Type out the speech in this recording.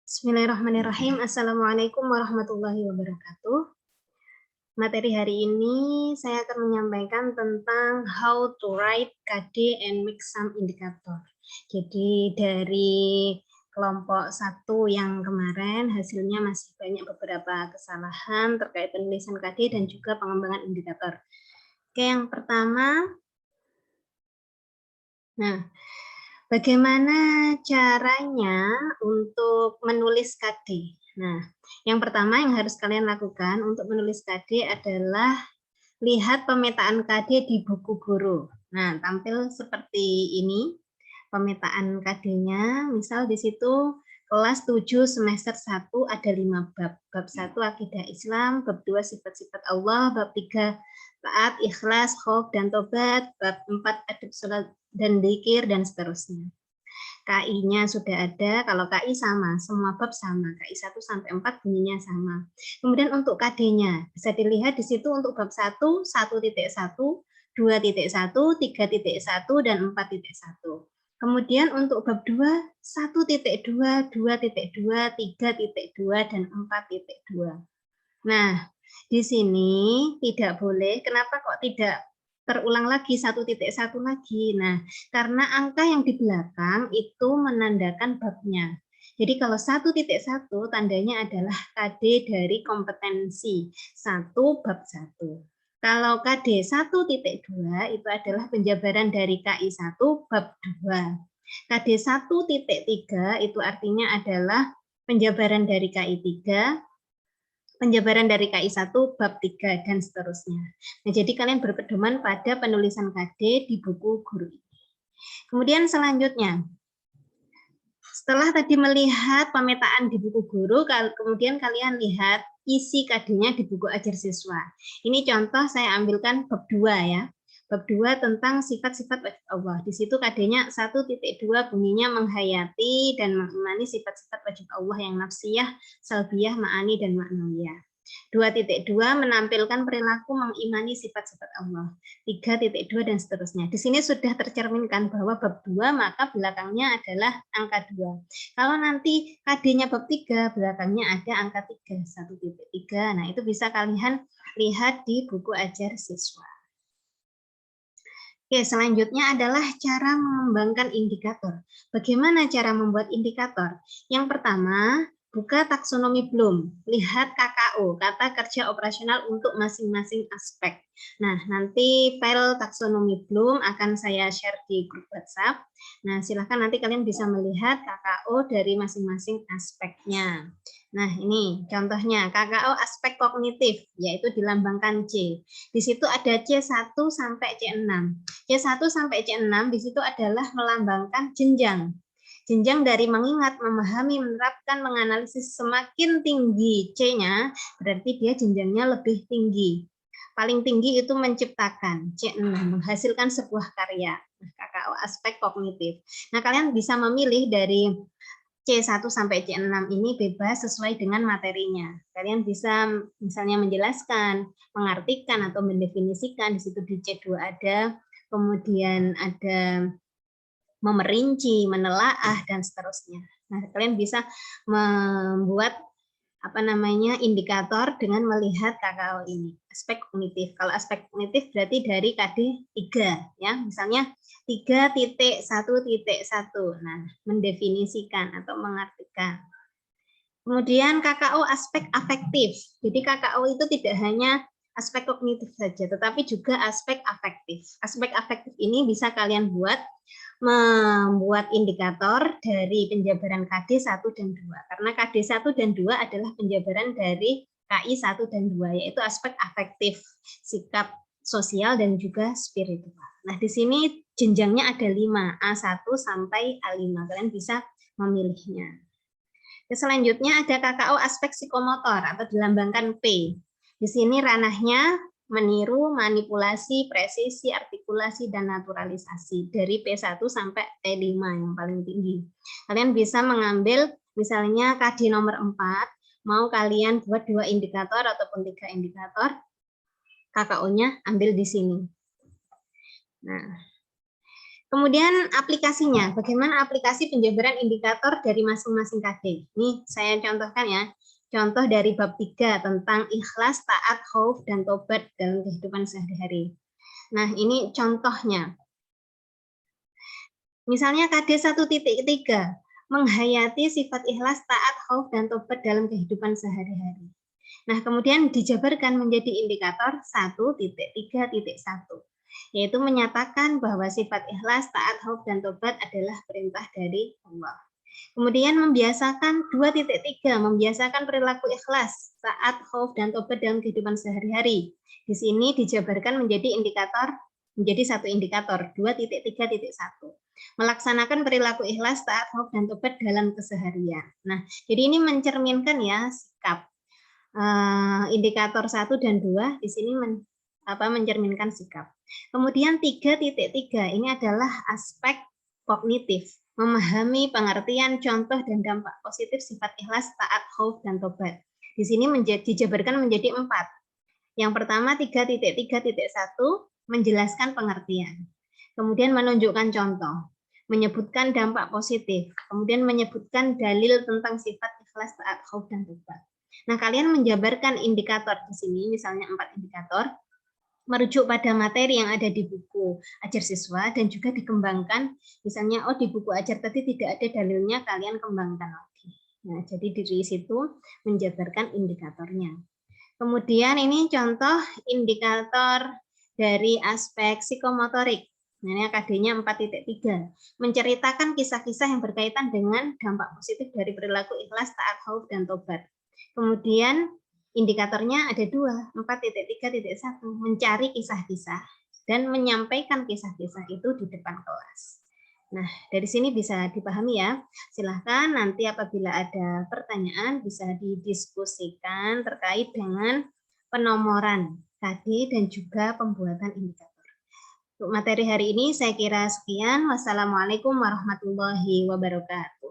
Bismillahirrahmanirrahim. Assalamualaikum warahmatullahi wabarakatuh. Materi hari ini saya akan menyampaikan tentang how to write KD and make some indicator. Jadi dari kelompok 1 yang kemarin hasilnya masih banyak beberapa kesalahan terkait penulisan KD dan juga pengembangan indikator. Oke, yang pertama, bagaimana caranya untuk menulis KD? Nah, yang pertama yang harus kalian lakukan untuk menulis KD adalah lihat pemetaan KD di buku guru. Nah, tampil seperti ini pemetaan KD-nya. Misal di situ kelas 7 semester 1 ada 5 bab. Bab 1 akidah Islam, bab 2 sifat-sifat Allah, bab 3 taat, ikhlas, khauf, dan tobat, bab 4 adab salat dan dzikir, dan seterusnya. KI-nya sudah ada, kalau KI sama, semua bab sama, KI 1 sampai 4 bunyinya sama. Kemudian untuk KD-nya, bisa dilihat di situ untuk bab 1, 1.1, 2.1, 3.1, dan 4.1. Kemudian untuk bab 2, 1.2, 2.2, 3.2, dan 4.2. Nah, di sini tidak boleh, kenapa kok tidak terulang lagi 1.1 lagi? Nah, karena angka yang di belakang itu menandakan babnya. Jadi kalau 1.1 tandanya adalah KD dari kompetensi 1 bab 1. Kalau KD 1.2 itu adalah penjabaran dari KI 1 bab 2. KD 1.3 itu artinya adalah penjabaran dari KI 3, penjabaran dari KI 1 bab 3, dan seterusnya. Nah, jadi kalian berpedoman pada penulisan KD di buku guru ini. Kemudian selanjutnya, setelah tadi melihat pemetaan di buku guru, kemudian kalian lihat isi KD-nya di buku ajar siswa. Ini contoh saya ambilkan bab 2 ya. Bab 2 tentang sifat-sifat wajib Allah. Di situ KD-nya 1.2 bunyinya menghayati dan mengimani sifat-sifat wajib Allah yang nafsiyah, salbiyah, ma'ani, dan ma'nawiyah. 2.2 menampilkan perilaku mengimani sifat-sifat Allah. 3.2 dan seterusnya. Di sini sudah tercerminkan bahwa bab 2 maka belakangnya adalah angka 2. Kalau nanti KD-nya bab 3, belakangnya ada angka 3, 1.3. Nah, itu bisa kalian lihat di buku ajar siswa. Oke, selanjutnya adalah cara mengembangkan indikator. Bagaimana cara membuat indikator? Yang pertama, buka taksonomi Bloom. Lihat KKO, kata kerja operasional untuk masing-masing aspek. Nah, nanti file taksonomi Bloom akan saya share di grup WhatsApp. Nah, silakan nanti kalian bisa melihat KKO dari masing-masing aspeknya. Nah, ini contohnya KKO aspek kognitif, yaitu dilambangkan C. Di situ ada C1 sampai C6. C1 sampai C6 di situ adalah melambangkan jenjang. Jenjang dari mengingat, memahami, menerapkan, menganalisis. Semakin tinggi C-nya, berarti dia jenjangnya lebih tinggi. Paling tinggi itu menciptakan, C6, menghasilkan sebuah karya. KKO aspek kognitif. Nah, kalian bisa memilih dari C1 sampai C6 ini bebas sesuai dengan materinya. Kalian bisa misalnya menjelaskan, mengartikan, atau mendefinisikan. Di situ di C2 ada, kemudian ada memerinci, menelaah, dan seterusnya. Nah, kalian bisa membuat indikator dengan melihat KKO ini, aspek kognitif. Kalau aspek kognitif berarti dari KD 3 ya, misalnya 3.1.1. Nah, mendefinisikan atau mengartikan. Kemudian KKO aspek afektif. Jadi KKO itu tidak hanya aspek kognitif saja, tetapi juga aspek afektif. Aspek afektif ini bisa kalian buat membuat indikator dari penjabaran KD 1 dan 2. Karena KD 1 dan 2 adalah penjabaran dari KI 1 dan 2, yaitu aspek afektif, sikap sosial, dan juga spiritual. Nah, di sini jenjangnya ada 5, A1 sampai A5. Kalian bisa memilihnya. Selanjutnya ada KKO aspek psikomotor atau dilambangkan P. Di sini ranahnya meniru, manipulasi, presisi, artikulasi, dan naturalisasi dari P1 sampai P5 yang paling tinggi. Kalian bisa mengambil misalnya KD nomor 4, mau kalian buat 2 indikator ataupun 3 indikator, KKO-nya ambil di sini. Nah, Kemudian aplikasinya, bagaimana aplikasi penjabaran indikator dari masing-masing KD. Ini saya contohkan ya, contoh dari bab 3 tentang ikhlas, taat, khauf, dan tobat dalam kehidupan sehari-hari. Nah, ini contohnya. Misalnya KD 1.3, menghayati sifat ikhlas, taat, khauf, dan tobat dalam kehidupan sehari-hari. Nah, kemudian dijabarkan menjadi indikator 1.3.1. Yaitu menyatakan bahwa sifat ikhlas, taat, khauf, dan tobat adalah perintah dari Allah. Kemudian membiasakan 2.3, membiasakan perilaku ikhlas, taat, khauf, dan tobat dalam kehidupan sehari-hari. Di sini dijabarkan menjadi satu indikator 2.3.1. Melaksanakan perilaku ikhlas, taat, khauf, dan tobat dalam keseharian. Nah, jadi ini mencerminkan ya sikap. Indikator 1 dan 2 di sini mencerminkan sikap. Kemudian 3.3 ini adalah aspek kognitif, memahami pengertian, contoh, dan dampak positif sifat ikhlas, taat, khauf, dan tobat. Di sini dijabarkan menjadi 4. Yang pertama 3.3.1 menjelaskan pengertian. Kemudian menunjukkan contoh, menyebutkan dampak positif, kemudian menyebutkan dalil tentang sifat ikhlas, taat, khauf, dan tobat. Nah, kalian menjabarkan indikator di sini, misalnya 4 indikator, merujuk pada materi yang ada di buku ajar siswa dan juga dikembangkan. Misalnya, di buku ajar tadi tidak ada dalilnya, kalian kembangkan lagi. Nah, jadi dari situ menjabarkan indikatornya. Kemudian ini contoh indikator dari aspek psikomotorik. Nah, ini KD-nya 4.3. Menceritakan kisah-kisah yang berkaitan dengan dampak positif dari perilaku ikhlas, taat, khauf, dan tobat. Kemudian indikatornya ada 2, 4.3.1, mencari kisah-kisah dan menyampaikan kisah-kisah itu di depan kelas. Nah, dari sini bisa dipahami ya. Silahkan nanti apabila ada pertanyaan bisa didiskusikan terkait dengan penomoran KD dan juga pembuatan indikator. Untuk materi hari ini saya kira sekian. Wassalamualaikum warahmatullahi wabarakatuh.